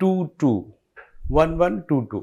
221122।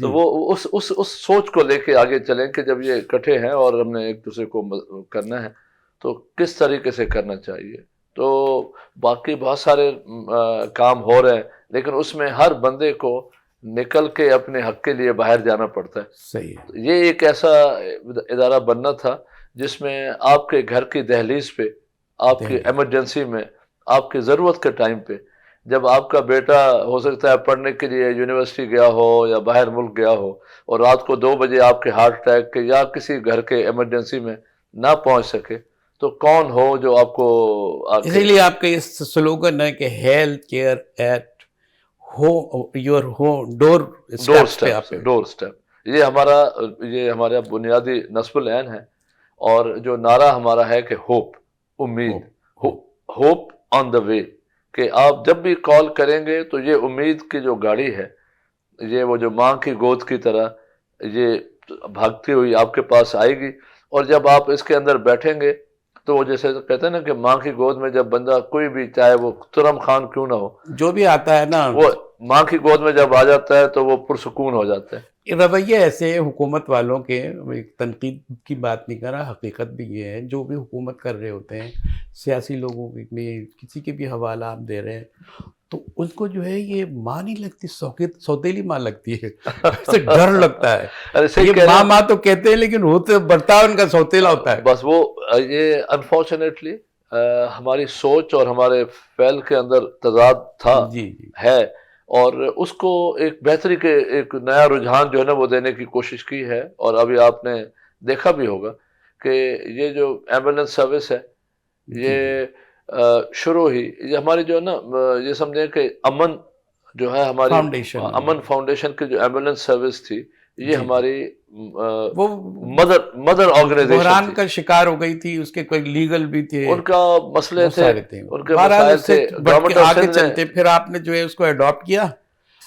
تو وہ اس سوچ کو لے کے آگے چلیں کہ جب یہ اکٹھے ہیں اور ہم نے ایک دوسرے کو کرنا ہے تو کس طریقے سے کرنا چاہیے. تو باقی بہت سارے کام ہو رہے ہیں لیکن اس میں ہر بندے کو نکل کے اپنے حق کے لیے باہر جانا پڑتا ہے. صحیح ہے. یہ ایک ایسا ادارہ بننا تھا جس میں آپ کے گھر کی دہلیز پہ، آپ کی ایمرجنسی میں، آپ کی ضرورت کے ٹائم پہ، جب آپ کا بیٹا ہو سکتا ہے پڑھنے کے لیے یونیورسٹی گیا ہو یا باہر ملک گیا ہو اور رات کو 2 بجے آپ کے ہارٹ اٹیک کے یا کسی گھر کے ایمرجنسی میں نہ پہنچ سکے تو کون ہو جو آپ کو اسی لیے آپ کا یہ سلوگن ہے کہ health care at your home doorstep. یہ ہمارا بنیادی نصب العین ہے. اور جو نعرہ ہمارا ہے کہ ہوپ، امید، ہوپ آن دا وے، کہ آپ جب بھی کال کریں گے تو یہ امید کی جو گاڑی ہے، یہ وہ جو ماں کی گود کی طرح یہ بھاگتی ہوئی آپ کے پاس آئے گی. اور جب آپ اس کے اندر بیٹھیں گے تو وہ جیسے کہتے ہیں نا کہ ماں کی گود میں جب بندہ کوئی بھی، چاہے وہ ترم خان کیوں نہ ہو، جو بھی آتا ہے نا، وہ ماں کی گود میں جب آ جاتا ہے تو وہ پرسکون ہو جاتا ہے. رویے ایسے حکومت والوں کے، ایک تنقید کی بات نہیں کر رہا، حقیقت بھی یہ ہے، جو بھی حکومت کر رہے ہوتے ہیں، سیاسی لوگوں میں کسی کے بھی حوالہ آپ دے رہے ہیں تو ان کو جو ہے یہ ماں نہیں لگتی، سوتیلی ماں لگتی ہے. اسے ڈر لگتا ہے. یہ ماں تو کہتے ہیں لیکن ہوتے برتاؤ ان کا سوتیلا ہوتا ہے. بس وہ یہ انفارچونیٹلی ہماری سوچ اور ہمارے فعل کے اندر تضاد تھا، ہے. اور اس کو ایک بہتری کے ایک نیا رجحان جو ہے نا وہ دینے کی کوشش کی ہے. اور ابھی آپ نے دیکھا بھی ہوگا کہ یہ جو ایمبولینس سروس ہے یہ شروع ہی یہ ہماری جو ہے نا، یہ سمجھیں کہ امن جو ہے ہماری امن فاؤنڈیشن کی جو ایمبولینس سروس تھی، یہ ہماری وہ مدر آرگنائزیشن بحران کا شکار ہو گئی تھی. اس کے کوئی لیگل بھی تھے، ان کا مسئلے تھے، ان کے بہرحال مسائل تھے. گورنمنٹ آف آگے چلتے پھر آپ نے جو ہے اس کو اڈاپٹ کیا.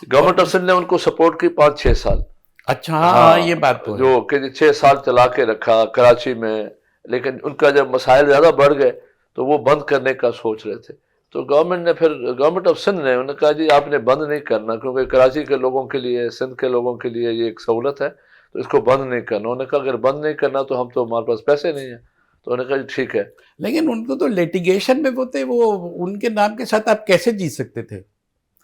گورنمنٹ آف سندھ نے ان کو سپورٹ کی 5-6 سال. اچھا ہاں یہ بات تو جو کہ 6 سال چلا کے رکھا کراچی میں. لیکن ان کا جب مسائل زیادہ بڑھ گئے تو وہ بند کرنے کا سوچ رہے تھے. تو گورنمنٹ آف سندھ نے انہوں نے کہا جی آپ نے بند نہیں کرنا، کیونکہ کراچی کے لوگوں کے لیے، سندھ کے لوگوں کے لیے یہ ایک سہولت ہے، تو اس کو بند نہیں کرنا. انہوں نے کہا اگر بند نہیں کرنا تو ہم تو ہمارے پاس پیسے نہیں ہیں. تو انہوں نے کہا جی ٹھیک ہے. لیکن ان کو تو لیٹیگیشن میں ہوتے، وہ ان کے نام کے ساتھ آپ کیسے جیت سکتے تھے؟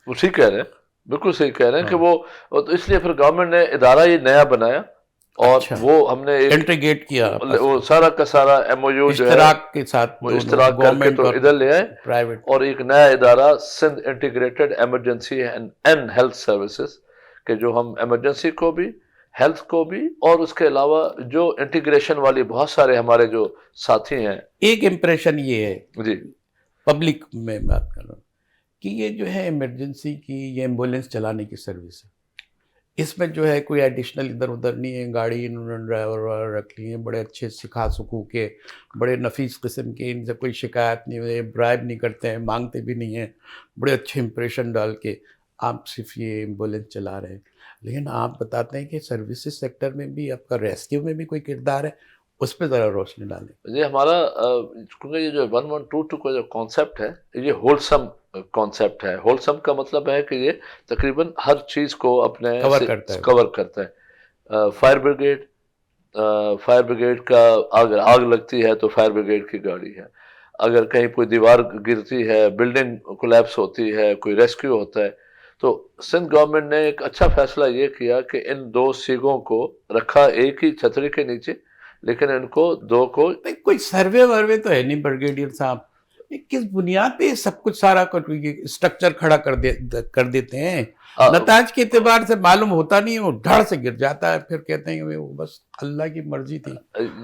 وہ ٹھیک کہہ رہے ہیں، بالکل صحیح کہہ رہے ہیں کہ وہ تو اس لیے پھر گورنمنٹ نے ادارہ یہ نیا بنایا اور وہ ہم نے انٹیگریٹ کیا، وہ سارا کا سارا ایم او یو جو ہے اشتراک کے ساتھ وہ اشتراک کر کے تو ادھر لے آئے پرائیویٹ. اور ایک نیا ادارہ Sindh integrated emergency and health services, کہ جو ہم ایمرجنسی کو بھی، ہیلتھ کو بھی، اور اس کے علاوہ جو انٹیگریشن والی بہت سارے ہمارے جو ساتھی ہیں. ایک امپریشن یہ ہے جی پبلک میں بات کر رہا ہوں کہ یہ جو ہے ایمرجنسی کی یہ ایمبولینس چلانے کی سروس ہے، اس میں جو ہے کوئی ایڈیشنل ادھر ادھر نہیں ہے. گاڑی انہوں نے ڈرائیور رکھ لی ہیں بڑے اچھے سکھا سکھو کے، بڑے نفیس قسم کے، ان سے کوئی شکایت نہیں ہے، برائب نہیں کرتے ہیں، مانگتے بھی نہیں ہیں، بڑے اچھے امپریشن ڈال کے آپ صرف یہ ایمبولینس چلا رہے ہیں. لیکن آپ بتاتے ہیں کہ سروسز سیکٹر میں بھی آپ کا ریسکیو میں بھی کوئی کردار ہے، اس پہ ذرا روشنی ڈالیں. یہ ہمارا کیونکہ یہ جو 1122 کا جو کانسیپٹ ہے یہ ہولسم کانسیپٹ ہے. ہولسم کا مطلب ہے کہ یہ تقریباً ہر چیز کو اپنے کور کرتا ہے. فائر بریگیڈ کا اگر آگ لگتی ہے تو فائر بریگیڈ کی گاڑی ہے. اگر کہیں کوئی دیوار گرتی ہے، بلڈنگ کولیپس ہوتی ہے، کوئی ریسکیو ہوتا ہے، تو سندھ گورنمنٹ نے ایک اچھا فیصلہ یہ کیا کہ ان 2 سیگوں کو رکھا ایک ہی چھتری کے نیچے، لیکن ان کو 2 کو کوئی سروے وروے تو ہے نہیں بریگیڈیئر صاحب. کس بنیاد پہ سب کچھ سارا اسٹرکچر کھڑا کر دیتے ہیں؟ نتائج کے اعتبار سے معلوم ہوتا نہیں ہے، وہ دھڑ سے گر جاتا ہے، پھر کہتے ہیں کہ وہ بس اللہ کی مرضی تھی.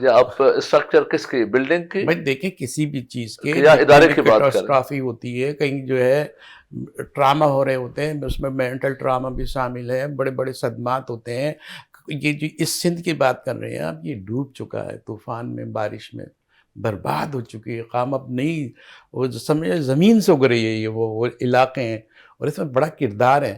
آپ اسٹرکچر کس کی؟ بلڈنگ کی؟ بھائی دیکھیں کسی بھی چیز کے یا ادارے کی بات کریں، کیٹاسٹرافی ہوتی ہے، کہیں جو ہے ٹراما ہو رہے ہوتے ہیں، اس میں مینٹل ٹراما بھی شامل ہے، بڑے بڑے صدمات ہوتے ہیں. یہ جو اس سندھ کی بات کر رہے ہیں آپ، یہ ڈوب چکا ہے طوفان میں، بارش میں برباد ہو چکی ہے. قام اب نہیں، وہ سمجھے زمین سے اگ رہی ہے یہ وہ علاقے ہیں، اور اس میں بڑا کردار ہے.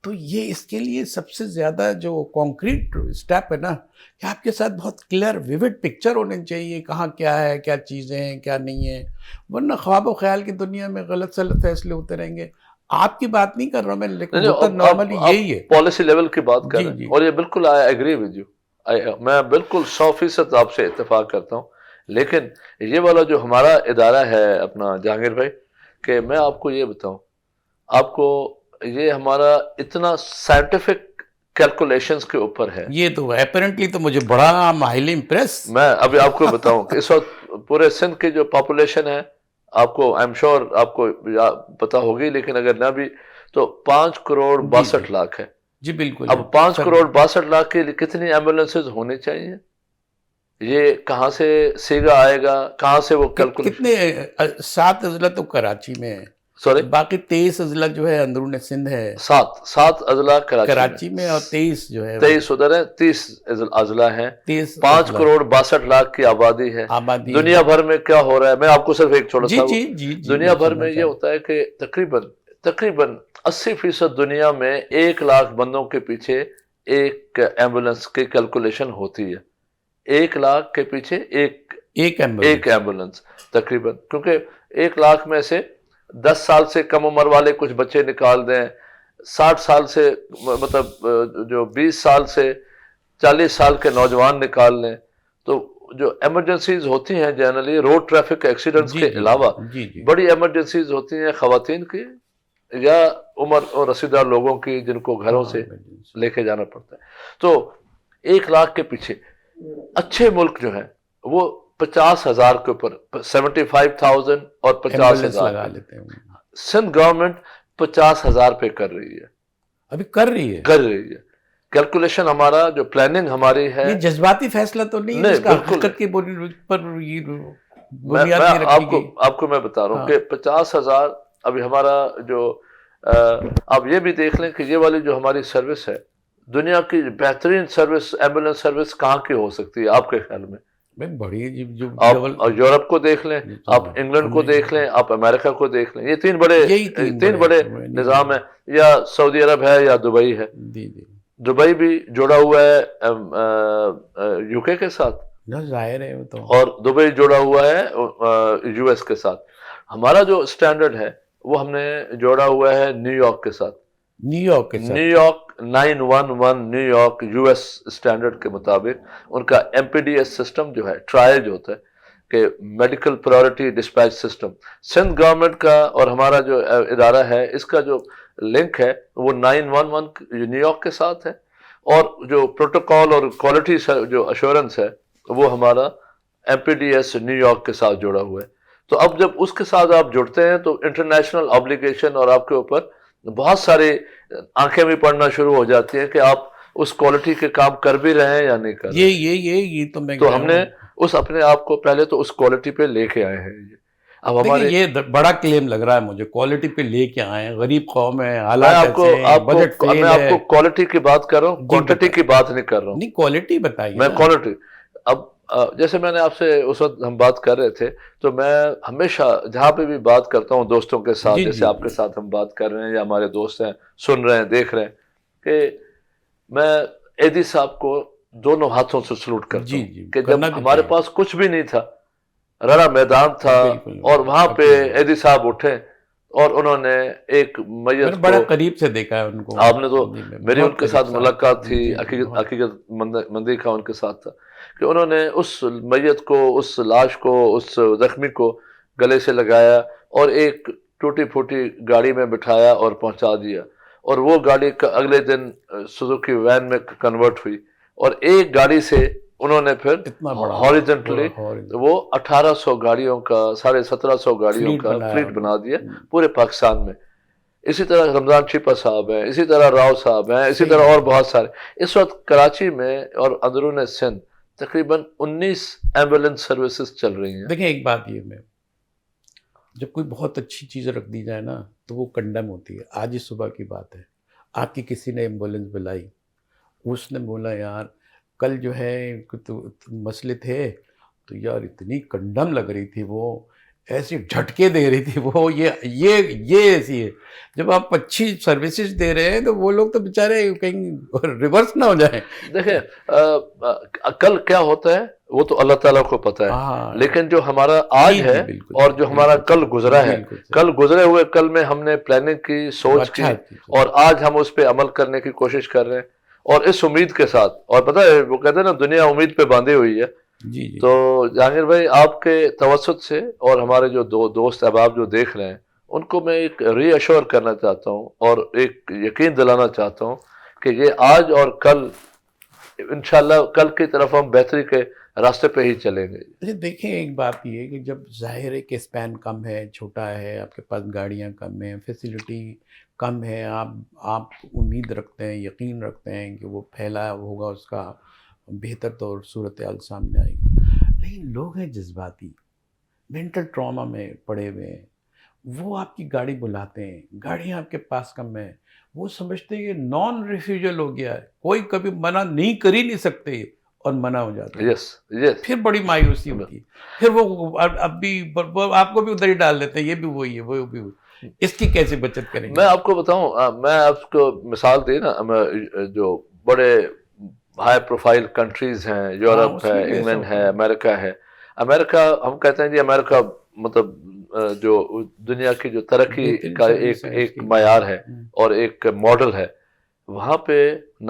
تو یہ اس کے لیے سب سے زیادہ جو کانکریٹ اسٹیپ ہے نا، کہ آپ کے ساتھ بہت کلیئر ویوڈ پکچر ہونے چاہیے، کہاں کیا ہے، کیا چیزیں ہیں، کیا نہیں ہیں. ورنہ خواب و خیال کی دنیا میں غلط سلط فیصلے ہوتے رہیں گے. آپ کی بات نہیں کر رہا ہوں میں، لیکن نہیں، ہوتا نارملی یہی ہے. پالیسی لیول کی بات کر جی رہے ہیں، جی اور یہ بالکل آئی ایگری ود یو، میں بالکل 100% آپ سے اتفاق کرتا ہوں. لیکن یہ والا جو ہمارا ادارہ ہے اپنا جہانگیر بھائی، کہ میں آپ کو یہ بتاؤں، آپ کو یہ ہمارا اتنا سائنٹیفک کیلکولیشنز کے اوپر ہے. یہ تو اپیرنٹلی تو مجھے بڑا ہائیلی امپریس. میں ابھی آپ کو بتاؤں کہ اس وقت پورے سندھ کی جو پاپولیشن ہے، آپ کو آئی ایم شور آپ کو پتا ہوگی، لیکن اگر نہ بھی تو 5 کروڑ جی 62 لاکھ ہے. جی بالکل. اب 5 کروڑ 62 لاکھ کے لیے کتنی ایمبولینسز ہونی چاہیے؟ یہ کہاں سے سیگا آئے گا، کہاں سے وہ کیلکولیشن؟ کتنے 7 اضلاع تو کراچی میں ہے، سوری، باقی 23 اضلاع جو ہے اندرون سندھ ہے. 7 اضلاع کراچی میں اور 23 جو ہے 23 ادھر ہیں، 30 اضلاع ہیں. 23 5 کروڑ 62 لاکھ کی آبادی ہے. آبادی دنیا بھر میں کیا ہو رہا ہے، میں آپ کو صرف ایک چھوٹا جی سا، جی جی جی دنیا بھر میں یہ ہوتا ہے کہ تقریباً 80% دنیا میں 1 لاکھ بندوں کے پیچھے ایک ایمبولینس کی کیلکولیشن ہوتی ہے. 1 لاکھ کے پیچھے ایک ایمبولینس تقریباً، کیونکہ 1 لاکھ میں سے 10 سال سے کم عمر والے کچھ بچے نکال دیں، 60 سال سے مطلب جو 20 سال سے 40 سال کے نوجوان نکال لیں، تو جو ایمرجنسیز ہوتی ہیں جنرلی روڈ ٹریفک ایکسیڈنٹس کے علاوہ بڑی ایمرجنسیز ہوتی ہیں خواتین کی یا عمر اور رسیدہ لوگوں کی، جن کو گھروں سے لے کے جانا پڑتا ہے. تو 1 لاکھ کے پیچھے اچھے ملک جو ہیں وہ 50,000 کے اوپر 75,000 اور 50,000 لگا لیتے ہیں. سندھ گورنمنٹ 50,000 پہ کر رہی ہے، ابھی کر رہی ہے. کیلکولیشن ہمارا جو پلاننگ ہماری ہے، یہ جذباتی فیصلہ تو نہیں ہے، اس کا حقیقت کی پر بنیاد نہیں رکھی گئی. آپ کو میں بتا رہا ہوں کہ 50,000 ابھی ہمارا جو آپ یہ بھی دیکھ لیں کہ یہ والی جو ہماری سروس ہے، دنیا کی بہترین سروس ایمبولینس سروس کہاں کی ہو سکتی ہے آپ کے خیال میں؟ بڑی آپ یورپ کو دیکھ لیں، آپ انگلینڈ کو دیکھ لیں، آپ امریکہ کو دیکھ لیں. یہ تین بڑے نظام ہیں، یا سعودی عرب ہے یا دبئی ہے. دبئی بھی جڑا ہوا ہے یو کے کے ساتھ، ظاہر ہے، اور دبئی جڑا ہوا ہے یو ایس کے ساتھ. ہمارا جو اسٹینڈرڈ ہے وہ ہم نے جوڑا ہوا ہے نیو یارک کے ساتھ. New York 911 New York U S standard کے مطابق ان کا M P D S system جو ہے، ٹرائل جو ہوتا ہے کہ medical priority dispatch system, Sindh government کا اور ہمارا جو ادارہ ہے اس کا جو لنک ہے وہ 911 نیو یارک کے ساتھ ہے، اور جو پروٹوکول اور کوالٹی جو ایشورنس ہے وہ ہمارا M P D S New York کے ساتھ جڑا ہوا ہے. تو اب جب اس کے ساتھ آپ جڑتے ہیں تو انٹرنیشنل آبلیگیشن اور آپ کے اوپر بہت سارے آنکھیں بھی پڑنا شروع ہو جاتی ہیں کہ آپ اس کوالٹی کے کام کر بھی رہے ہیں یا نہیں کر رہے. یہ تو ہم نے اپنے آپ کو پہلے تو اس کوالٹی پہ لے کے آئے ہیں. اب ہمارے یہ بڑا کلیم لگ رہا ہے مجھے، کوالٹی پہ لے کے آئے ہیں، غریب قوم ہے، حالات ایسے ہیں، بجٹ فیل ہے. میں آپ کو کوالٹی کی بات کر رہا ہوں، کوانٹٹی کی بات نہیں کر رہا ہوں. نہیں، کوالٹی بتائیے. میں کوالٹی، اب جیسے میں نے آپ سے اس وقت ہم بات کر رہے تھے، تو میں ہمیشہ جہاں پہ بھی بات کرتا ہوں دوستوں کے ساتھ، جیسے آپ کے ساتھ ہم بات کر رہے ہیں یا ہمارے دوست ہیں سن رہے ہیں دیکھ رہے ہیں، کہ میں ایدی صاحب کو دونوں ہاتھوں سے سلوٹ کرتا ہوں کہ جب ہمارے پاس کچھ بھی نہیں تھا، رڑا میدان تھا، اور وہاں پہ ایدی صاحب اٹھے اور انہوں نے ایک میت کو بڑا قریب سے دیکھا ہے ان کو. آپ نے تو میری ان کے ساتھ ملاقات تھی، حقیقت مندی کا ان کے ساتھ تھا کہ انہوں نے اس میت کو، اس لاش کو، اس زخمی کو گلے سے لگایا اور ایک ٹوٹی پھوٹی گاڑی میں بٹھایا اور پہنچا دیا. اور وہ گاڑی اگلے دن سوزوکی وین میں کنورٹ ہوئی، اور ایک گاڑی سے انہوں نے پھر ہاریزنٹلی وہ 1800 گاڑیوں کا 1750 گاڑیوں کا فلیٹ بنا دیا پورے پاکستان میں. اسی طرح رمضان چھپا صاحب ہیں، اسی طرح راؤ صاحب ہیں، اسی طرح اور بہت سارے. اس وقت کراچی میں اور اندرون سندھ تقریباً 19 ایمبولینس سروسز چل رہی ہیں. دیکھیں ایک بات یہ، میں جب کوئی بہت اچھی چیز رکھ دی جائے نا تو وہ کنڈم ہوتی ہے. آج ہی صبح کی بات ہے، آپ کی کسی نے ایمبولینس بلائی، اس نے بولا یار کل جو ہے مسئلے تھے تو یار اتنی کنڈم لگ رہی تھی، وہ ایسی جھٹکے دے رہی تھی، وہ یہ ایسی ہے. جب آپ اچھی سروسز دے رہے ہیں تو وہ لوگ تو بیچارے کہیں ریورس نہ ہو جائیں. دیکھیں کل کیا ہوتا ہے، وہ تو اللہ تعالیٰ کو پتہ ہے، ہاں لیکن جو ہمارا آج جی ہے جی بالکل اور جو ہمارا کل گزرا ہے، بالکل صحیح، کل گزرے ہوئے کل میں ہم نے پلاننگ کی، سوچ اچھا کی، اور آج ہم اس پہ عمل کرنے کی کوشش کر رہے ہیں، اور اس امید کے ساتھ، اور پتہ ہے وہ کہتے ہیں نا دنیا امید پہ باندھی ہوئی ہے. جی جی تو جہانگیر بھائی آپ کے توسط سے اور ہمارے جو دو دوست احباب جو دیکھ رہے ہیں ان کو میں ایک ری ایشور کرنا چاہتا ہوں اور ایک یقین دلانا چاہتا ہوں کہ یہ آج اور کل انشاءاللہ کل کی طرف ہم بہتری کے راستے پہ ہی چلیں گے. اچھا دیکھیں، ایک بات یہ ہے کہ جب ظاہر ہے کہ اسپین کم ہے، چھوٹا ہے، آپ کے پاس گاڑیاں کم ہیں، فیسیلٹی کم ہے، آپ امید رکھتے ہیں، یقین رکھتے ہیں کہ وہ پھیلا ہوگا، اس کا بہتر طور صورتحال سامنے آئے گی. لیکن لوگ ہیں جذباتی، مینٹل ٹراما میں پڑے ہوئے ہیں. وہ آپ کی گاڑی بلاتے ہیں، گاڑیاں آپ کے پاس کم ہیں، وہ سمجھتے ہیں کہ نان ریفیوجل ہو گیا ہے، کوئی کبھی منع نہیں کر ہی نہیں سکتے، اور منع ہو جاتے ہیں. یس یس. پھر بڑی مایوسی ہوتی ہے، پھر وہ اب بھی آپ کو بھی ادھر ہی ڈال دیتے ہیں، یہ بھی وہی ہے، وہ بھی وہی. اس کی کیسے بچت کریں میں گے؟ آپ کو بتاؤں، میں آپ کو مثال دی نا، جو بڑے ہائی پروفائل کنٹریز ہیں، ہاں یورپ اس ہے، میں بھی ایسا انگلینڈ ہوتا ہے، امریکہ ہے. امریکہ ہم کہتے ہیں جی امریکہ مطلب جو دنیا کی جو ترقی بہترین کا سروس ایک ہے اس ایک کی. معیار ہے اور ایک ماڈل ہے. وہاں پہ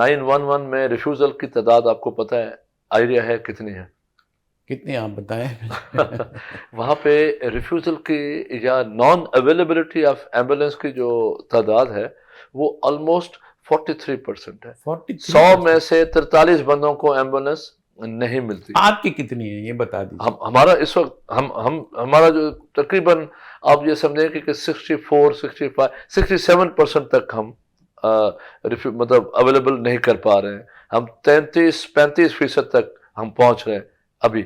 911 میں ریفیوزل کی تعداد آپ کو پتہ ہے آئیڈیا ہے کتنی ہے؟ کتنے آپ بتائیں. وہاں پہ ریفیوزل کی یا نان اویلیبلٹی آف ایمبولینس کی جو تعداد ہے وہ آلموسٹ 43% ہے. 100 میں 43%. سے 43 بندوں کو ایمبولینس نہیں ملتی. آپ کی کتنی ہے یہ بتا دیجیے. ہمارا اس وقت ہمارا جو تقریباً آپ یہ سمجھیں کہ 64 65 67% تک ہم مطلب اویلیبل نہیں کر پا رہے ہیں. ہم 35% تک ہم پہنچ رہے ہیں ابھی،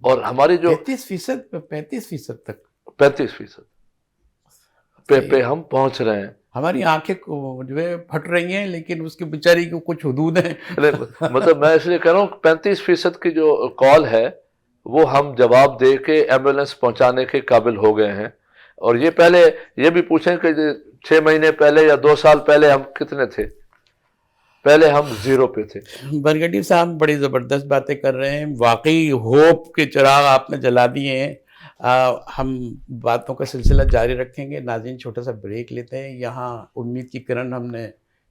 اور ہماری جو 35% تک 35% پہ ہم پہنچ رہے ہیں. ہماری آنکھیں جو ہے پھٹ رہی ہیں، لیکن اس کی بیچاری کی کچھ حدود ہیں. مطلب میں اس لیے کہہ رہا ہوں 35% کی جو کال ہے وہ ہم جواب دے کے ایمبولینس پہنچانے کے قابل ہو گئے ہیں. اور یہ پہلے یہ بھی پوچھیں کہ 6 مہینے پہلے یا 2 سال پہلے ہم کتنے تھے؟ پہلے ہم 0 پہ تھے. برگڈی صاحب بڑی زبردست باتیں کر رہے ہیں، واقعی ہوپ کے چراغ آپ نے جلا دیے ہیں. ہم باتوں کا سلسلہ جاری رکھیں گے. ناظرین چھوٹا سا بریک لیتے ہیں. یہاں امید کی کرن ہم نے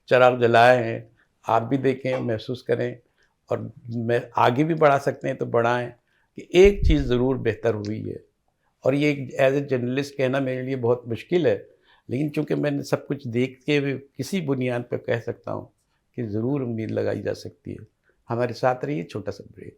چراغ جلائے ہیں، آپ بھی دیکھیں، محسوس کریں، اور میں آگے بھی بڑھا سکتے ہیں تو بڑھائیں کہ ایک چیز ضرور بہتر ہوئی ہے. اور یہ ایز اے جرنلسٹ کہنا میرے لیے بہت مشکل ہے، لیکن چونکہ میں نے سب کچھ دیکھ کے کسی بنیاد پہ کہہ سکتا ہوں کہ ضرور امید لگائی جا سکتی ہے. ہمارے ساتھ رہیے، چھوٹا سا بریک.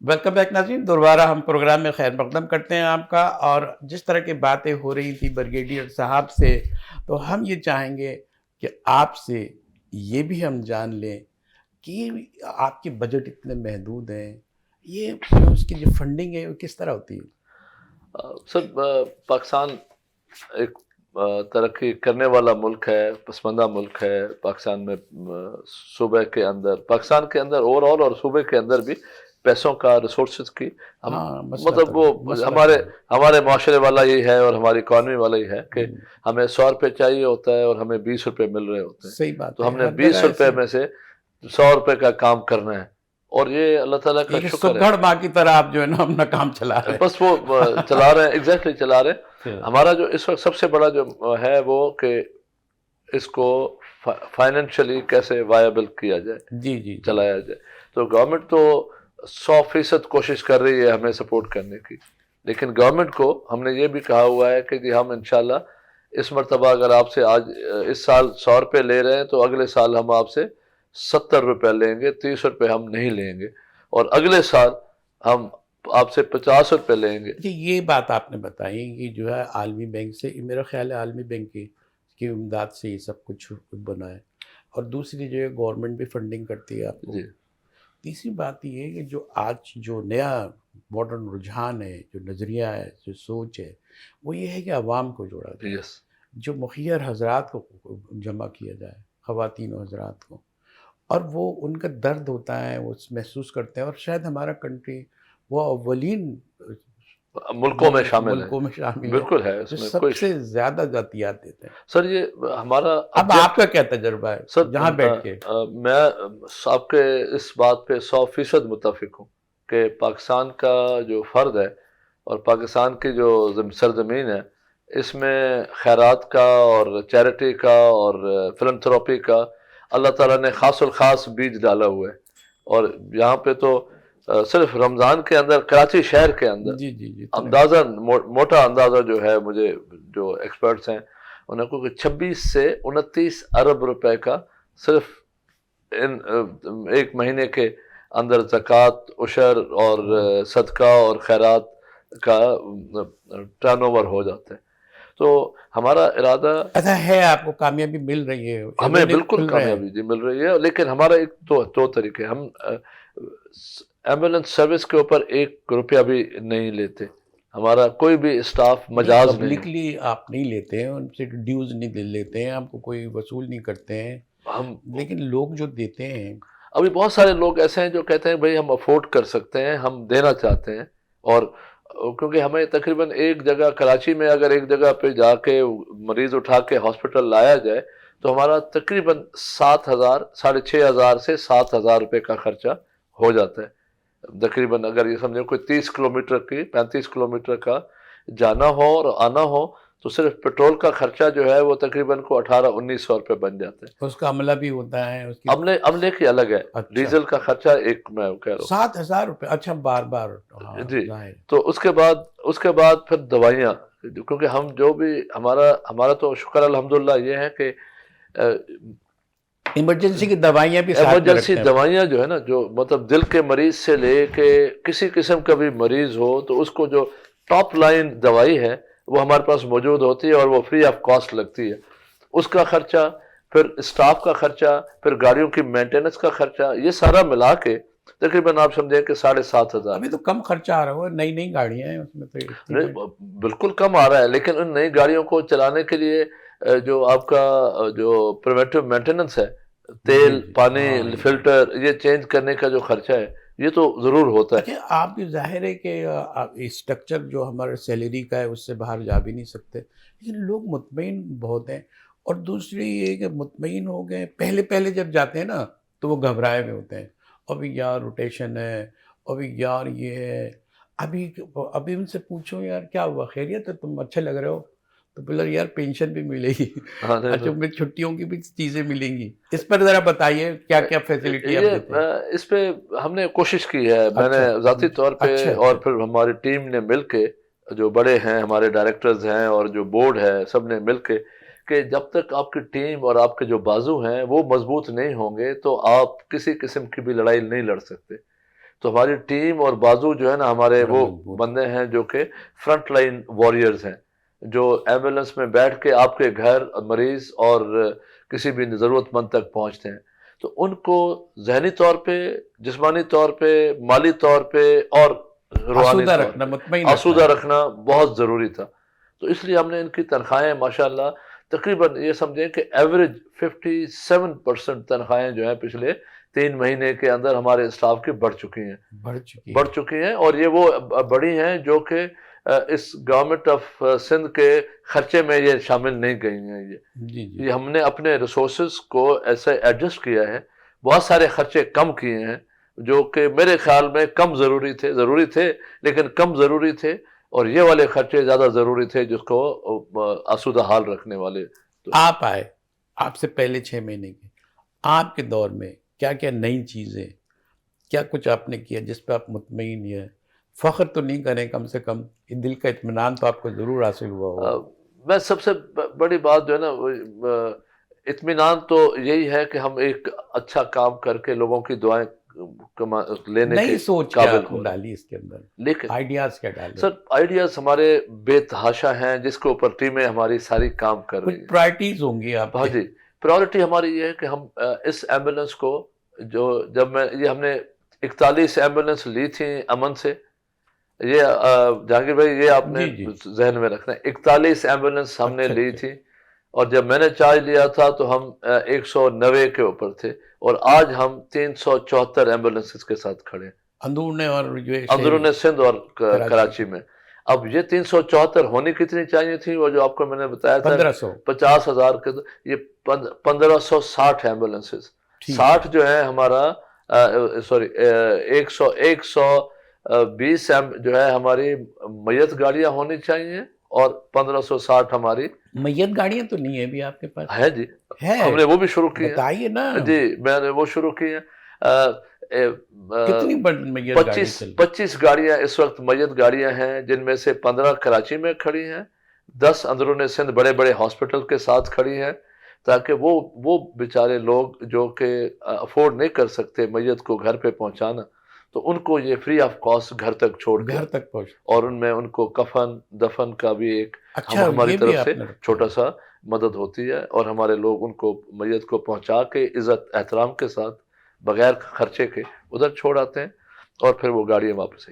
ویلکم بیک ناظرین، دوبارہ ہم پروگرام میں خیر مقدم کرتے ہیں آپ کا. اور جس طرح کی باتیں ہو رہی تھی بریگیڈیئر صاحب سے، تو ہم یہ چاہیں گے کہ آپ سے یہ بھی ہم جان لیں کہ آپ کے بجٹ اتنے محدود ہیں، یہ جو اس کی جو فنڈنگ ہے وہ کس طرح ہوتی ہے؟ سر پاکستان ایک ترقی کرنے والا ملک ہے، پسماندہ ملک ہے. پاکستان میں صوبے کے اندر، پاکستان کے اندر اوور آل اور صوبے کے اندر بھی پیسوں کا، ریسورسز کی مطلب وہ ہمارے معاشرے والا یہ ہے اور ہماری اکانومی والا یہ ہے کہ ہمیں 100 روپے چاہیے ہوتا ہے اور ہمیں 20 روپے مل رہے ہوتے ہیں. صحیح بات تو ہے. ہم نے 20 روپے میں سے 100 روپے کا کام کرنا ہے، اور یہ اللہ تعالیٰ کا ایک شکر ہے. سگڑ ماں کی طرح آپ جو ہے نا اپنا کام چلا رہے ہیں. بس وہ چلا رہے ہیں، ایگزیکٹلی چلا رہے ہیں. ہمارا جو اس وقت سب سے بڑا جو ہے وہ کہ اس کو فائنینشلی کیسے وائبل کیا جائے، جی جی چلایا جائے. تو گورنمنٹ تو 100% کوشش کر رہی ہے ہمیں سپورٹ کرنے کی، لیکن گورنمنٹ کو ہم نے یہ بھی کہا ہوا ہے کہ جی ہم انشاءاللہ اس مرتبہ اگر آپ سے آج اس سال 100 روپے لے رہے ہیں تو اگلے سال ہم آپ سے 70 روپے لیں گے، 30 روپے ہم نہیں لیں گے، اور اگلے سال ہم آپ سے 50 روپے لیں گے. جی یہ بات آپ نے بتائی کہ جو ہے عالمی بینک سے، میرا خیال ہے عالمی بینک کی امداد سے یہ سب کچھ بنا ہے، اور دوسری جو ہے گورنمنٹ بھی فنڈنگ کرتی ہے آپ کو. جی تیسری بات یہ ہے کہ جو آج جو نیا ماڈرن رجحان ہے، جو نظریہ ہے، جو سوچ ہے، وہ یہ ہے کہ عوام کو جوڑا جائے، یس جو مخیر حضرات کو جمع کیا جائے، خواتین و حضرات کو، اور وہ ان کا درد ہوتا ہے، وہ محسوس کرتے ہیں. اور شاید ہمارا کنٹری وہ اولین ملکوں میں شامل ہیں، ملکوں میں شامل ہے، بالکل ہے، اس جو میں سب کوئی سے زیادہ ذاتیات دیتے ہیں. سر یہ ہمارا اب آپ کا کیا تجربہ ہے سر جہاں بیٹھ کے؟ میں آپ کے اس بات پہ 100% متفق ہوں کہ پاکستان کا جو فرد ہے اور پاکستان کی جو سرزمین ہے، اس میں خیرات کا اور چیریٹی کا اور فلنتھروپی کا اللہ تعالیٰ نے خاص الخاص بیج ڈالا ہوا ہے. اور یہاں پہ تو صرف رمضان کے اندر کراچی شہر کے اندر جی جی جی اندازہ موٹا اندازہ جو ہے، مجھے جو ایکسپرٹس ہیں انہوں کو کہ 26 سے 29 ارب روپے کا صرف ان ایک مہینے کے اندر زکوٰۃ، عشر اور صدقہ اور خیرات کا ٹرن اوور ہو جاتا ہے. تو ہمارا ارادہ ایسا ہے، آپ کو کامیابی مل رہی ہے، ہمیں ایونیو بالکل کھل رہے ہیں. کامیابی جی مل رہی ہے، لیکن ہمارا ایک دو طریقے، ہم ایمبولینس سروس کے اوپر 1 روپیہ بھی نہیں لیتے. ہمارا کوئی بھی اسٹاف مجاز نہیں ہے. پبلکلی آپ نہیں لیتے ہیں، ان سے ڈیوز نہیں لیتے ہیں، آپ کو کوئی وصول نہیں کرتے ہیں، ہم لیکن لوگ جو دیتے ہیں. ابھی بہت سارے لوگ ایسے ہیں جو کہتے ہیں بھئی ہم افورڈ کر سکتے ہیں، ہم دینا چاہتے ہیں. اور کیونکہ ہمیں تقریباً ایک جگہ کراچی میں اگر ایک جگہ پہ جا کے مریض اٹھا کے ہاسپٹل لایا جائے تو ہمارا تقریباً 7,000 6,500 سے 7,000 روپے کا خرچہ ہو جاتا ہے. تقریباً اگر یہ سمجھو کوئی 30 کلومیٹر کی 35 کلومیٹر کا جانا ہو اور آنا ہو تو صرف پیٹرول کا خرچہ جو ہے وہ تقریباً کو 1,800-1,900 روپے بن جاتے ہیں. اس کا عملہ بھی ہوتا ہے، اس کی عملے کی الگ ہے. اچھا، ڈیزل کا خرچہ ایک میں کہہ رہا ہوں 7,000 روپے. اچھا، بار بار. ہاں، جی. ظاہر. تو اس کے بعد پھر دوائیاں، کیونکہ ہم جو بھی ہمارا تو شکر الحمدللہ یہ ہے کہ ایمرجنسی کی دوائیاں بھی ساتھ میں ایمرجنسی رکھتے ہیں. دوائیاں جو ہے نا، جو مطلب دل کے مریض سے لے کے کسی قسم کا بھی مریض ہو تو اس کو جو ٹاپ لائن دوائی ہے وہ ہمارے پاس موجود ہوتی ہے اور وہ فری آف کاسٹ لگتی ہے. اس کا خرچہ، پھر اسٹاف کا خرچہ، پھر گاڑیوں کی مینٹیننس کا خرچہ، یہ سارا ملا کے تقریباً آپ سمجھیں کہ 7,500. ابھی تو کم خرچہ آ رہا ہو، نئی گاڑیاں ہیں اس میں تو بالکل کم آ رہا ہے، لیکن ان نئی گاڑیوں کو چلانے کے لیے جو آپ کا جو پریونٹیو مینٹیننس ہے، تیل، پانی، فلٹر، یہ چینج کرنے کا جو خرچہ ہے یہ تو ضرور ہوتا ہے. اچھا، آپ بھی ظاہر ہے کہ اسٹرکچر جو ہمارے سیلری کا ہے اس سے باہر جا بھی نہیں سکتے، لیکن لوگ مطمئن بہت ہیں. اور دوسری یہ کہ مطمئن ہو گئے، پہلے جب جاتے ہیں نا تو وہ گھبرائے ہوئے ہوتے ہیں. ابھی یار روٹیشن ہے، ابھی یار یہ ہے. ابھی ان سے پوچھو یار کیا ہوا، خیریت ہے، تم اچھے لگ رہے ہو، تو بولے یار پینشن بھی ملے گی، اچھا میں چھٹیوں کی بھی چیزیں ملیں گی. اس پر ذرا بتائیے کیا کیا فیسلٹی آپ دیتے ہیں. اس پہ ہم نے کوشش کی ہے، میں نے ذاتی طور پہ اور پھر ہماری ٹیم نے مل کے، جو بڑے ہیں ہمارے ڈائریکٹرز ہیں اور جو بورڈ ہے، سب نے مل کے کہ جب تک آپ کی ٹیم اور آپ کے جو بازو ہیں وہ مضبوط نہیں ہوں گے تو آپ کسی قسم کی بھی لڑائی نہیں لڑ سکتے. تو ہماری ٹیم اور بازو جو ہے نا ہمارے، وہ بندے ہیں جو کہ فرنٹ لائن واریئرز ہیں، جو ایمبولینس میں بیٹھ کے آپ کے گھر مریض اور کسی بھی ضرورت مند تک پہنچتے ہیں. تو ان کو ذہنی طور پہ، جسمانی طور پہ، مالی طور پہ اور روحانی طور پہ مطمئن آسودہ رکھنا بہت ضروری تھا. تو اس لیے ہم نے ان کی تنخواہیں ماشاءاللہ تقریباً یہ سمجھیں کہ ایوریج 57% تنخواہیں جو ہیں پچھلے 3 مہینے کے اندر ہمارے اسٹاف کی بڑھ چکی ہیں. اور یہ وہ بڑی ہیں جو کہ اس گورنمنٹ آف سندھ کے خرچے میں یہ شامل نہیں گئی ہیں. یہ ہم نے اپنے ریسورسز کو ایسے ایڈجسٹ کیا ہے، بہت سارے خرچے کم کیے ہیں جو کہ میرے خیال میں کم ضروری تھے لیکن کم ضروری تھے، اور یہ والے خرچے زیادہ ضروری تھے جس کو آسودہ حال رکھنے والے. آپ آئے، آپ سے پہلے 6 مہینے کے، آپ کے دور میں کیا کیا نئی چیزیں، کیا کچھ آپ نے کیا جس پہ آپ مطمئن ہیں؟ فخر تو نہیں کریں، کم سے کم دل کا اطمینان تو آپ کو ضرور حاصل ہوا ہوگا. میں سب سے بڑی بات جو ہے نا، اطمینان تو یہی ہے کہ ہم ایک اچھا کام کر کے لوگوں کی دعائیں لینے کے قابل ہو. ڈالی اس کے اندر لیکن آئیڈیاز کیا ڈالے؟ سر آئیڈیاز ہمارے بے تحاشا ہیں جس کے اوپر ٹیمیں ہماری ساری کام کر رہی ہیں. پرائرٹیز ہوں گی آپ. ہاں جی، پرائرٹی ہماری یہ ہے کہ ہم اس ایمبولینس کو ہم نے 41 ایمبولینس لی تھی امن سے. یہ جہانگیر بھائی یہ آپ نے ذہن میں رکھنا ہے، 41 ایمبولینس ہم نے لی تھی، اور جب میں نے چارج لیا تھا تو ہم 190 کے اوپر تھے، اور آج ہم 374 ایمبولینس کے ساتھ کھڑے ہیں اندرون سندھ اور کراچی میں. اب یہ 374 ہونی کتنی چاہیے تھی؟ وہ جو آپ کو میں نے بتایا تھا 1500 50,000 کے، یہ 1560 ایمبولینسز، ٹھیک 60 جو ہے ہمارا سوری 120 جو ہے ہماری میت گاڑیاں ہونی چاہیے، اور 1560 ہماری میت گاڑیاں تو نہیں ہے ابھی آپ کے پاس؟ ہے جی، ہے، ہم نے وہ بھی شروع کی بتائیے نا ہیں جی، میں نے وہ شروع کی ہیں۔ کتنی بڑی میت گاڑی چل رہی؟ 25 گاڑیاں اس وقت میت گاڑیاں ہیں، جن میں سے 15 کراچی میں کھڑی ہیں، 10 اندرون سندھ بڑے بڑے ہاسپٹل کے ساتھ کھڑی ہیں، تاکہ وہ بیچارے لوگ جو کہ افورڈ نہیں کر سکتے میت کو گھر پہ پہنچانا، تو ان کو یہ فری آف کاسٹ گھر تک چھوڑ کے، گھر تک پہنچ، اور ان میں ان کو کفن دفن کا بھی ایک اچھا ہماری یہ بھی طرف سے آپ نے رکھا چھوٹا سا مدد ہوتی ہے، اور ہمارے لوگ ان کو میت کو پہنچا کے عزت احترام کے ساتھ بغیر خرچے کے ادھر چھوڑ آتے ہیں، اور پھر وہ گاڑیاں واپس۔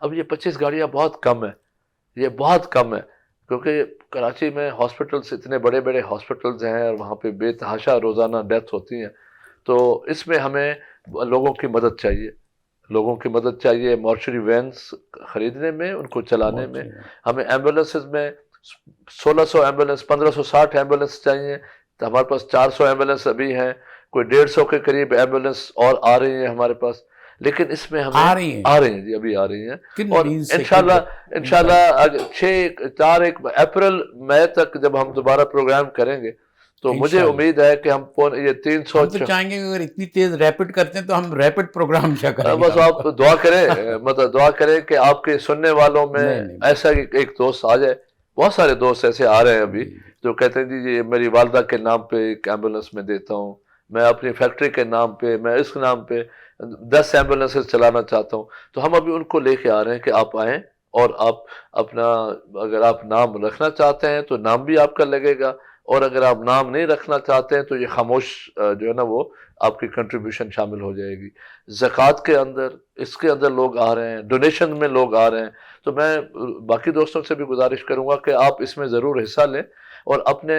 اب یہ 25 گاڑیاں بہت کم ہیں، یہ بہت کم ہے، کیونکہ کراچی میں ہاسپٹلز اتنے بڑے بڑے ہاسپٹلز ہیں، اور وہاں پہ بے تحاشا روزانہ ڈیتھ ہوتی ہیں، تو اس میں ہمیں لوگوں کی مدد چاہیے، لوگوں کی مدد چاہیے مارچری وینز خریدنے میں، ان کو چلانے میں۔ ہمیں ایمبولینسز میں 1600 ایمبولینس، 1560 ایمبولینس چاہیے، تو ہمارے پاس 400 ایمبولینس ابھی ہیں، کوئی 150 کے قریب ایمبولینس اور آ رہی ہیں ہمارے پاس، لیکن اس میں ہمیں آ رہی ہیں جی، ابھی آ رہی ہیں، کن اور مینز سے؟ انشاءاللہ 4 اپریل مئی تک جب ہم دوبارہ پروگرام کریں گے، تو مجھے انشاءاللہ امید ہے کہ ہم یہ 300، ہم تو چاہیں گے کہ اگر اتنی تیز ریپڈ کرتے ہیں تو ہم ریپڈ پروگرام کیا کریں گے؟ بس آپ دعا کریں، مطلب دعا کریں کہ آپ کے سننے والوں میں نہیں ایسا ایک دوست آ جائے۔ بہت سارے دوست ایسے آ رہے ہیں ابھی جو کہتے ہیں جی میری والدہ کے نام پہ ایک ایمبولینس میں دیتا ہوں، میں اپنی فیکٹری کے نام پہ، میں اس نام پہ 10 ایمبولینسز چلانا چاہتا ہوں، تو ہم ابھی ان کو لے کے آ رہے ہیں کہ آپ آئیں، اور آپ اپنا اگر آپ نام رکھنا چاہتے ہیں تو نام بھی آپ کا لگے گا، اور اگر آپ نام نہیں رکھنا چاہتے ہیں تو یہ خاموش جو ہے نا وہ آپ کی کنٹریبیوشن شامل ہو جائے گی۔ زکوٰۃ کے اندر، اس کے اندر لوگ آ رہے ہیں، ڈونیشن میں لوگ آ رہے ہیں، تو میں باقی دوستوں سے بھی گزارش کروں گا کہ آپ اس میں ضرور حصہ لیں، اور اپنے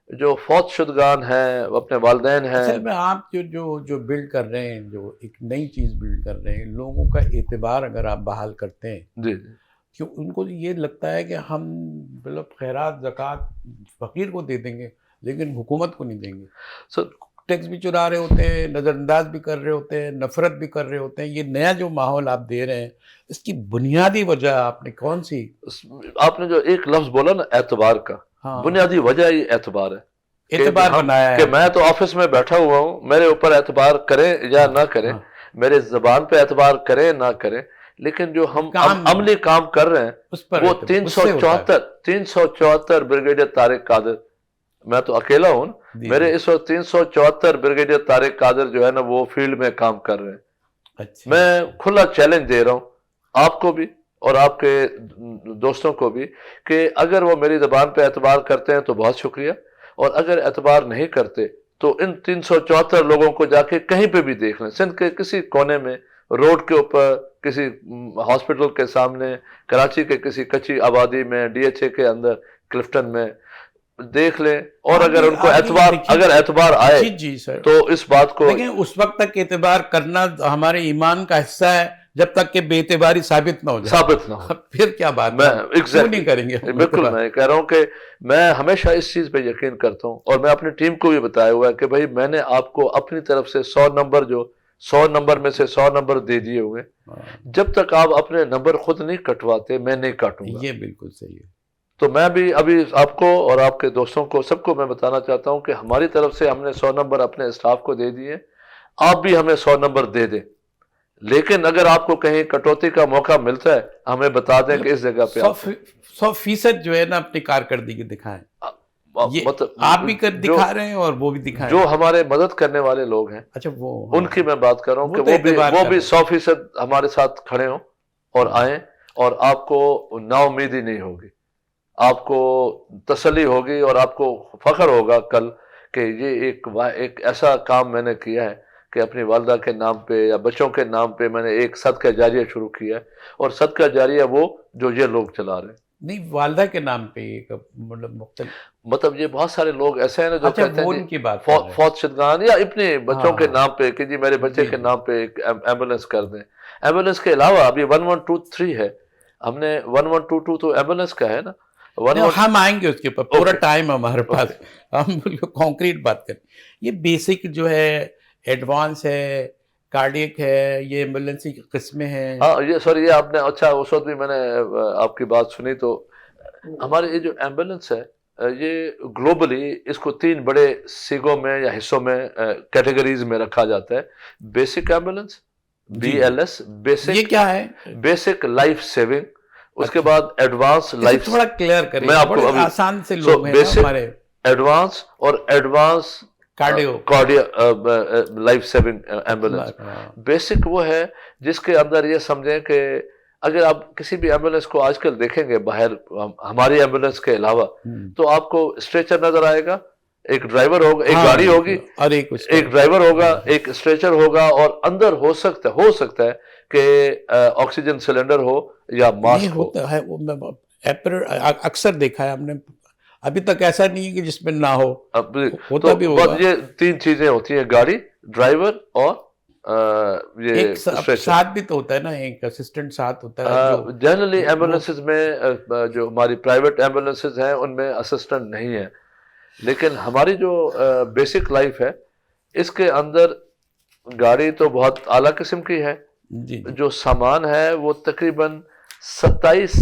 جو فوت شدگان ہیں، اپنے والدین ہیں۔ اصل میں آپ جو بلڈ کر رہے ہیں، جو ایک نئی چیز بلڈ کر رہے ہیں، لوگوں کا اعتبار اگر آپ بحال کرتے ہیں، جی کہ ان کو یہ لگتا ہے کہ ہم مطلب خیرات زکوٰۃ فقیر کو دے دیں گے لیکن حکومت کو نہیں دیں گے، سر، ٹیکس بھی چرا رہے ہوتے ہیں، نظر انداز بھی کر رہے ہوتے ہیں، نفرت بھی کر رہے ہوتے ہیں۔ یہ نیا جو ماحول آپ دے رہے ہیں، اس کی بنیادی وجہ آپ نے کون سی؟ آپ نے جو ایک لفظ بولا نا اعتبار کا، بنیادی وجہ یہ اعتبار ہے، اعتبار بنایا ہے کہ میں تو آفس میں بیٹھا ہوا ہوں، میرے اوپر اعتبار کریں یا نہ کریں، میرے زبان پہ اعتبار کریں نہ کریں، لیکن جو ہم عملی کام کر رہے ہیں وہ 374 بریگیڈیئر طارق قادر، میں تو اکیلا ہوں، میرے اس وقت 374 بریگیڈیئر طارق قادر جو ہے نا وہ فیلڈ میں کام کر رہے ہیں۔ میں کھلا چیلنج دے رہا ہوں آپ کو بھی اور آپ کے دوستوں کو بھی، کہ اگر وہ میری زبان پہ اعتبار کرتے ہیں تو بہت شکریہ، اور اگر اعتبار نہیں کرتے تو ان 374 لوگوں کو جا کے کہیں پہ بھی دیکھ لیں، سندھ کے کسی کونے میں، روڈ کے اوپر، کسی ہاسپٹل کے سامنے، کراچی کے کسی کچی آبادی میں، ڈی ایچ اے کے اندر، کلفٹن میں دیکھ لیں، اور اگر ان کو اعتبار آئے جی سر، تو اس بات کو لیکن اس وقت تک اعتبار کرنا ہمارے ایمان کا حصہ ہے جب تک کہ بے اعتباری ثابت نہ ہو جائے، ثابت نہ ہو، پھر کیا بات ہے، کیوں نہیں کریں گے؟ بالکل میں کہہ رہا ہوں کہ میں ہمیشہ اس چیز پہ یقین کرتا ہوں، اور میں اپنی ٹیم کو بھی بتایا ہوا ہے کہ بھائی میں نے آپ کو اپنی طرف سے 100 نمبر، جو 100 نمبر میں سے 100 نمبر دے دیے ہوئے، جب تک آپ اپنے نمبر خود نہیں کٹواتے میں نہیں کاٹوں گا۔ یہ بالکل صحیح ہے۔ تو میں بھی ابھی آپ کو اور آپ کے دوستوں کو سب کو میں بتانا چاہتا ہوں کہ ہماری طرف سے ہم نے 100 نمبر اپنے اسٹاف کو دے دیے، آپ بھی ہمیں 100 نمبر دے دیں، لیکن اگر آپ کو کہیں کٹوتی کا موقع ملتا ہے ہمیں بتا دیں کہ اس جگہ پہ 100% جو ہے نا اپنی کارکردگی دکھائیں، آپ بھی دکھا رہے ہیں اور وہ بھی دکھائیں، جو ہمارے مدد کرنے والے لوگ ہیں، اچھا وہ ان کی میں بات کر رہا ہوں کہ وہ بھی 100% ہمارے ساتھ کھڑے ہوں اور آئیں، اور آپ کو نا امیدی نہیں ہوگی، آپ کو تسلی ہوگی، اور آپ کو فخر ہوگا کل کہ یہ ایک ایسا کام میں نے کیا ہے کہ اپنی والدہ کے نام پہ یا بچوں کے نام پہ میں نے ایک صدقہ جاریہ شروع کیا ہے، اور صدقہ جاریہ وہ جو یہ لوگ چلا رہے ہیں۔ نہیں، والدہ کے نام پہ مطلب یہ بہت سارے لوگ ایسے ہیں جو کہتے ہیں فوت شدگان یا اپنے بچوں کے نام پہ کہ جی میرے بچے کے نام پہ ایک ایمبولینس کر دیں۔ ایمبولینس کے علاوہ ابھی 1123 ہے، ہم نے 1122 تو ایمبولینس کا ہے نا. ہم آئیں گے اس کے اوپر, پورا ٹائم ہمارے پاس, ہم کانکریٹ بات کریں. یہ بیسک جو ہے ایڈوانس ہے, کارڈیک ہے, یہ ایمبولینسی کی قسمیں ہیں. ہاں یہ سوری یہ آپ نے اچھا اس وقت بھی میں نے آپ کی بات سنی. تو ہمارے یہ جو ایمبولینس ہے یہ گلوبلی اس کو 3 بڑے سیگوں میں یا حصوں میں کیٹیگریز میں رکھا جاتا ہے. بیسک ایمبولینس, BLS بیسک, یہ کیا ہے؟ Basic life saving. اس کے بعد ایڈوانس لائف, تھوڑا کلیئر کریں, میں آپ کو ابھی آسان سے لوگ ہیں نا ہمارے. ایڈوانس اور advance cardio life saving ambulance. Basic وہ ہے جس کے اندر یہ سمجھیں کہ اگر آپ کسی بھی ایمبولینس کو آج کل دیکھیں گے باہر ہماری ایمبولینس کے علاوہ, تو آپ کو اسٹریچر نظر آئے گا, ایک ڈرائیور ہوگا, ایک گاڑی ہوگی اور ایک ڈرائیور ہوگا, ایک اسٹریچر ہوگا, اور اندر ہو سکتا ہے کہ آکسیجن سلنڈر ہو یا ماسک ہو. ہوتا ہے اکثر دیکھا ہے ہم نے, ابھی تک ایسا نہیں ہے کہ جس میں نہ ہو, ہوتا بھی ہوگا. یہ 3 چیزیں ہوتی ہیں, گاڑی, ڈرائیور اور یہ ساتھ بھی تو ہوتا ہے نا, ایک اسسٹنٹ ساتھ ہوتا ہے. جنرلی ایمبولینسز میں جو ہماری پرائیویٹ ایمبولینسز ہیں ان میں اسسٹنٹ نہیں ہے, لیکن ہماری جو بیسک لائف ہے اس کے اندر گاڑی تو بہت اعلیٰ قسم کی ہے. جو سامان ہے وہ تقریباً 27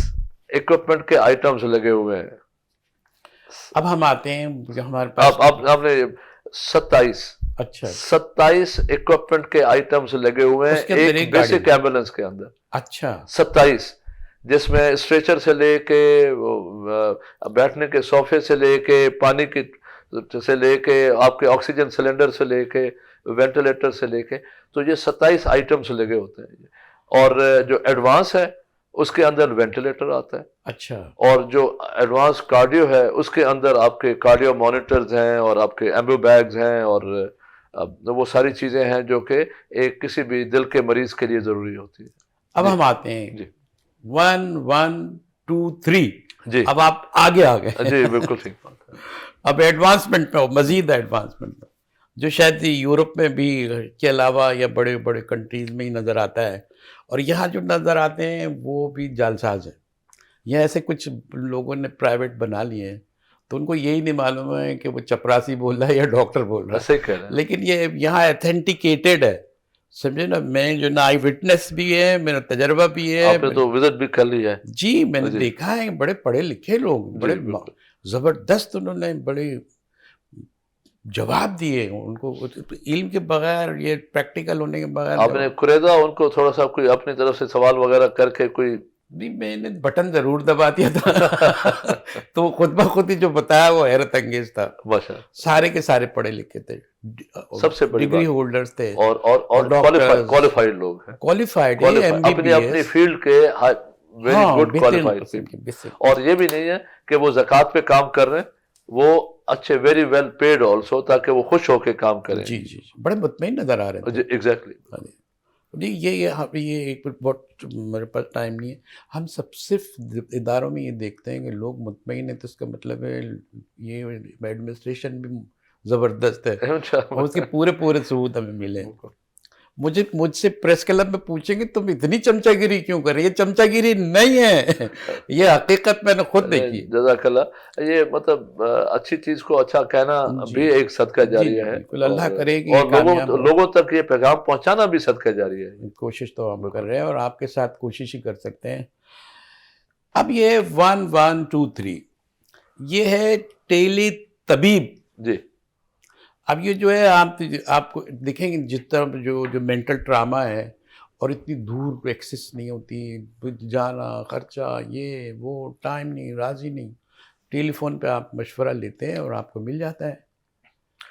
اکوپمنٹ کے آئٹمز لگے ہوئے ہیں. اب ہم آتے ہیں ہمارے پاس, آپ نے 27 اکوپمنٹ کے آئٹمز لگے ہوئے ہیں ایک بیسک ایمبولینس کے اندر. اچھا 27, جس میں اسٹریچر سے لے کے بیٹھنے کے صوفے سے لے کے پانی کی سے لے کے آپ کے آکسیجن سلنڈر سے لے کے وینٹیلیٹر سے لے کے, تو یہ 27 آئٹمز لگے ہوتے ہیں. اور جو ایڈوانس ہے اس کے اندر وینٹیلیٹر آتا ہے. اچھا. اور جو ایڈوانس کارڈیو ہے اس کے اندر آپ کے کارڈیو مانیٹرز ہیں اور آپ کے ایمبو بیگز ہیں اور وہ ساری چیزیں ہیں جو کہ ایک کسی بھی دل کے مریض کے لیے ضروری ہوتی ہے. اب ہم آتے ہیں جی 1 1 2 3. جی اب آپ آگے آ گئے. جی بالکل ٹھیک بات ہے. اب ایڈوانسمنٹ میں مزید ایڈوانسمنٹ میں جو شاید یورپ میں بھی کے علاوہ یا بڑے بڑے کنٹریز میں ہی نظر آتا ہے, اور یہاں جو نظر آتے ہیں وہ بھی جعلساز ہیں. یہ ایسے کچھ لوگوں نے پرائیویٹ بنا لیے ہیں تو ان کو یہی نہیں معلوم ہے کہ وہ چپراسی بول رہا ہے یا ڈاکٹر بول رہا ہے. صحیح کہہ رہے ہیں. لیکن یہ یہاں ایتھینٹیکیٹڈ ہے, سمجھے نا. میں جو نا آئی وٹنس بھی ہے, میرا تجربہ بھی ہے. آپ نے تو وزٹ بھی کر لی ہے. جی میں نے دیکھا ہے, بڑے پڑھے لکھے لوگ, بڑے زبردست, انہوں نے بڑے جواب دیے. ان کو علم کے بغیر, یہ پریکٹیکل ہونے کے بغیر. آپ نے قریضہ ان کو تھوڑا سا کوئی اپنی طرف سے سوال وغیرہ کر کے کوئی نہیں, میں نے بٹن ضرور دبا دیا تھا تو خود بخود ہی جو بتایا وہ حیرت انگیز تھا. سارے کے سارے پڑھے لکھے تھے, سب سے بڑی ڈگری ہولڈرز تھے اور کوالیفائڈ لوگ ہیں, کوالیفائڈ اپنی فیلڈ کے ویری گڈ کوالیفائڈ. اور یہ بھی نہیں ہے کہ وہ زکوٰۃ پہ کام کر رہے ہیں, وہ اچھے ویری ویل پیڈ آلسو, تاکہ وہ خوش ہو کے کام کریں. جی جی بڑے مطمئن نظر آ رہے ہیں. جی ایگزیکٹلی. جی یہ بہت میرے پاس ٹائم نہیں ہے. ہم سب صرف اداروں میں یہ دیکھتے ہیں کہ لوگ مطمئن ہیں, تو اس کا مطلب ہے یہ ایڈمنسٹریشن بھی زبردست ہے اور اس کے پورے ثبوت ہمیں ملے. مجھ سے پریس کلب میں پوچھیں گے تم اتنی چمچا گیری کیوں کر رہے, یہ چمچا گیری نہیں ہے, یہ حقیقت میں نے خود دیکھی. جزاک اللہ. یہ مطلب اچھی چیز کو اچھا کہنا بھی ایک صدقہ جاریہ ہے. اللہ کرے کہ اور لوگوں تک یہ پیغام پہنچانا بھی صدقہ جاریہ ہے. کوشش تو ہم کر رہے ہیں اور آپ کے ساتھ کوشش ہی کر سکتے ہیں. اب یہ 1 1 2 3 یہ ہے ٹیلی طبیب. جی. اب یہ جو ہے آپ کو دیکھیں گے جس طرح جو مینٹل ٹراما ہے, اور اتنی دور ایکسس نہیں ہوتی, جانا خرچہ یہ وہ, ٹائم نہیں, راضی نہیں. ٹیلی فون پہ آپ مشورہ لیتے ہیں اور آپ کو مل جاتا ہے,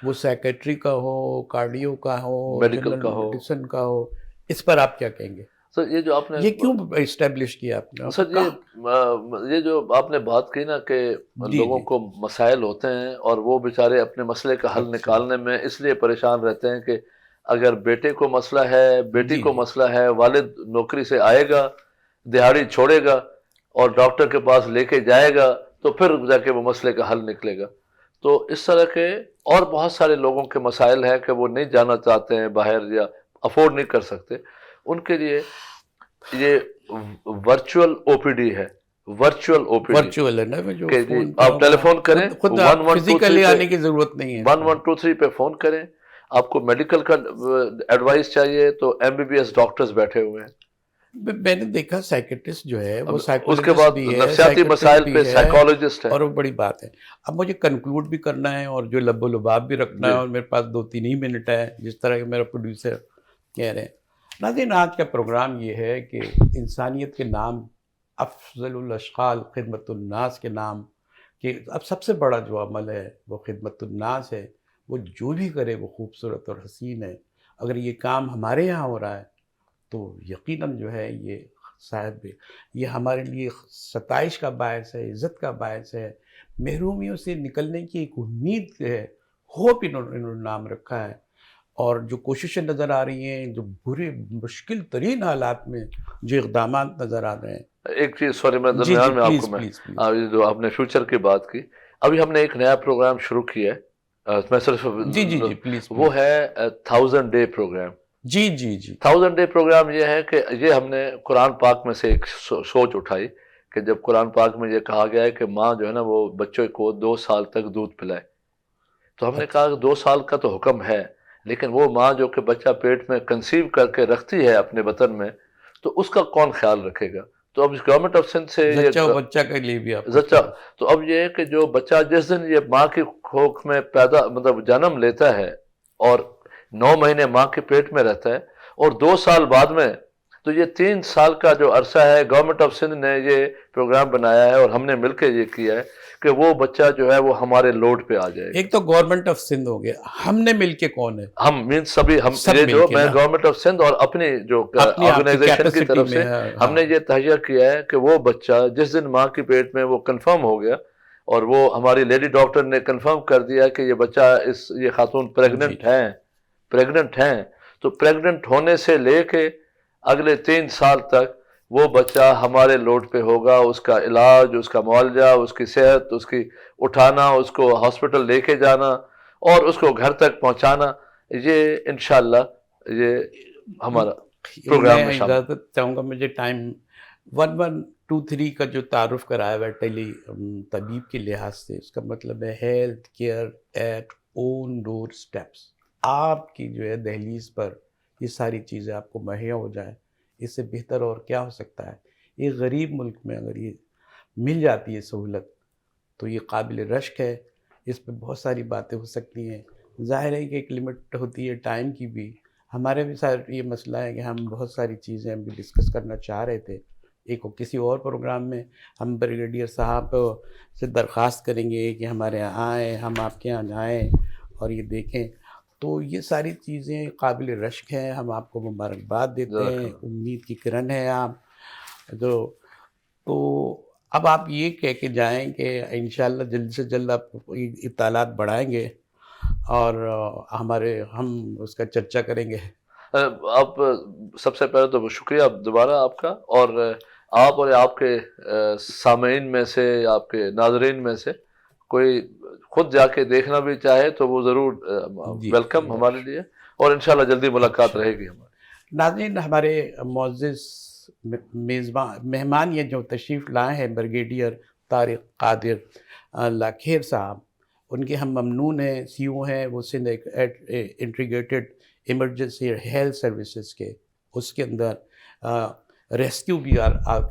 وہ سائیکیٹری کا ہو, کارڈیو کا ہو, میڈیکل کا ہو, میڈیسن کا ہو. اس پر آپ کیا کہیں گے سر؟ یہ جو آپ نے یہ کیوں اسٹیبلش کیا آپ نے سر, یہ جو آپ نے بات کی نا کہ لوگوں کو مسائل ہوتے ہیں اور وہ بیچارے اپنے مسئلے کا حل نکالنے میں اس لیے پریشان رہتے ہیں کہ اگر بیٹے کو مسئلہ ہے, بیٹی کو مسئلہ ہے, والد نوکری سے آئے گا, دہاڑی چھوڑے گا اور ڈاکٹر کے پاس لے کے جائے گا تو پھر جا کے وہ مسئلے کا حل نکلے گا. تو اس طرح کے اور بہت سارے لوگوں کے مسائل ہیں کہ وہ نہیں جانا چاہتے ہیں باہر یا افورڈ نہیں کر سکتے. ان کے لیے یہ ورچوئل او پی ڈی ہے، ورچوئل او پی ڈی ورچوئل ہے نا جو کہ جی فون پہ آپ ٹیلی ہوگا، فون کریں، خود 1123 فزیکلی پہ آنے کی ضرورت نہیں ہے اس میں۔ 1123 پہ فون کریں، آپ کو میڈیکل کا ایڈوائس چاہیے تو MBBS ڈاکٹرز بیٹھے ہوئے ہیں، میں نے دیکھا سائیکٹرسٹ جو ہے وہ اس کے سائیکولوجسٹ بعد بھی ہے، نفسیاتی مسائل سائیکٹرسٹ پہ بھی ہے، سائیکالوجسٹ ہیں۔ اور وہ بڑی بات ہے۔ اب مجھے کنکلوڈ بھی کرنا ہے اور جو لب و لباب بھی رکھنا ہے، جی اور میرے پاس 2-3 ہی منٹ ہے، جس طرح کہ میرا پروڈیوسر کہہ رہے ہیں۔ ناظرین، آج کا پروگرام یہ ہے کہ انسانیت کے نام، افضل الاشغال خدمت الناس کے نام، کہ اب سب سے بڑا جو عمل ہے وہ خدمت الناس ہے، وہ جو بھی کرے وہ خوبصورت اور حسین ہے۔ اگر یہ کام ہمارے یہاں ہو رہا ہے تو یقیناً جو ہے یہ صاحب یہ ہمارے لیے ستائش کا باعث ہے، عزت کا باعث ہے، محرومیوں سے نکلنے کی ایک امید ہے، ہوپ انہوں نے نام رکھا ہے۔ اور جو کوششیں نظر آ رہی ہیں، جو برے مشکل ترین حالات میں جو اقدامات نظر آ رہے ہیں۔ ایک چیز سوری میں جی جی، درمیان میں آپ کو پلیز میں پلیز پلیز۔ یہ جو آپ نے فیوچر کی بات کی، ابھی ہم نے ایک نیا پروگرام شروع کیا ہے، میں صرف جی جی جی، پلیز وہ پلیز۔ ہے 1000 ڈے پروگرام۔ جی جی جی 1000 ڈے پروگرام یہ ہے کہ یہ ہم نے قرآن پاک میں سے ایک سوچ اٹھائی کہ جب قرآن پاک میں یہ کہا گیا ہے کہ ماں جو ہے نا وہ بچوں کو 2 سال تک دودھ پلائے، تو ہم نے کہا کہ 2 سال کا تو حکم ہے، لیکن وہ ماں جو کہ بچہ پیٹ میں کنسیو کر کے رکھتی ہے اپنے بطن میں، تو اس کا کون خیال رکھے گا؟ تو اب گورنمنٹ آف سندھ سے زچہ و یہ بچہ کے لیے بھی آپ زچہ، تو اب یہ ہے کہ جو بچہ جس دن یہ ماں کی کوکھ میں پیدا مطلب جنم لیتا ہے اور 9 مہینے ماں کے پیٹ میں رہتا ہے، اور 2 سال بعد میں، تو یہ 3 سال کا جو عرصہ ہے گورنمنٹ آف سندھ نے یہ پروگرام بنایا ہے اور ہم نے مل کے یہ کیا ہے کہ وہ بچہ جو ہے وہ ہمارے لوڈ پہ آ جائے گا۔ ایک تو گورنمنٹ آف سندھ ہو گیا، ہم نے مل کے کون ہے؟ ہم مینس سبھی، ہم سب یہ مل جو کے میں نا، گورنمنٹ آف سندھ اور اپنی جو اپنی آپ کی آرگنائزیشن کی کیپیسٹی طرف میں سے ہاں۔ ہم نے یہ تہیہ کیا ہے کہ وہ بچہ جس دن ماں کی پیٹ میں وہ کنفرم ہو گیا، اور وہ ہماری لیڈی ڈاکٹر نے کنفرم کر دیا کہ یہ بچہ یہ خاتون جی پریگننٹ ہیں، تو پریگننٹ ہونے سے لے کے اگلے 3 سال تک وہ بچہ ہمارے لوڈ پہ ہوگا، اس کا علاج، اس کا معالجہ، اس کی صحت، اس کی اٹھانا، اس کو ہاسپٹل لے کے جانا اور اس کو گھر تک پہنچانا، یہ انشاءاللہ یہ ہمارا پروگرام میں میں شامل۔ اجازت چاہوں گا، مجھے ٹائم 1123 کا جو تعارف کرایا ہوا ہے ٹیلی طبیب کے لحاظ سے، اس کا مطلب ہے health care at own doorsteps. آپ کی جو ہے دہلیز پر یہ ساری چیزیں آپ کو مہیا ہو جائیں، اس سے بہتر اور کیا ہو سکتا ہے؟ ایک غریب ملک میں اگر یہ مل جاتی ہے سہولت تو یہ قابل رشک ہے۔ اس پہ بہت ساری باتیں ہو سکتی ہیں، ظاہر ہے کہ ایک لمٹ ہوتی ہے ٹائم کی بھی۔ ہمارے بھی ساتھ یہ مسئلہ ہے کہ ہم بہت ساری چیزیں بھی ڈسکس کرنا چاہ رہے تھے، ایک کسی اور پروگرام میں ہم بریگیڈیئر صاحب سے درخواست کریں گے کہ ہمارے یہاں آئیں، ہم آپ کے یہاں جائیں اور یہ دیکھیں۔ تو یہ ساری چیزیں قابل رشک ہیں، ہم آپ کو مبارکباد دیتے ہیں، امید کی کرن ہے آپ تو اب آپ یہ کہہ کے جائیں کہ انشاءاللہ جلد سے جلد آپ اطلاعات بڑھائیں گے اور ہم اس کا چرچا کریں گے۔ آپ سب سے پہلے تو شکریہ دوبارہ آپ کا، اور آپ اور آپ کے سامعین میں سے، آپ کے ناظرین میں سے کوئی خود جا کے دیکھنا بھی چاہے تو وہ ضرور جی ویلکم ہمارے لیے، اور انشاءاللہ جلدی ملاقات اچھا رہے گی ہماری۔ ناظرین، ہمارے معزز مہمان یہ جو تشریف لائے ہیں بریگیڈیئر طارق قادر لاکھیر صاحب، ان کے ہم ممنون ہیں، CO ہیں وہ Sindh integrated emergency health services کے، اس کے اندر ریسکیو بھی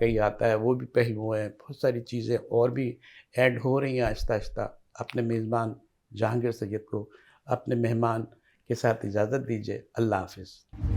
کئی آتا ہے، وہ بھی پہلو ہیں، بہت ساری چیزیں اور بھی ایڈ ہو رہی ہیں آہستہ آہستہ۔ اپنے میزبان جہانگیر سید کو اپنے مہمان کے ساتھ اجازت دیجیے، اللہ حافظ۔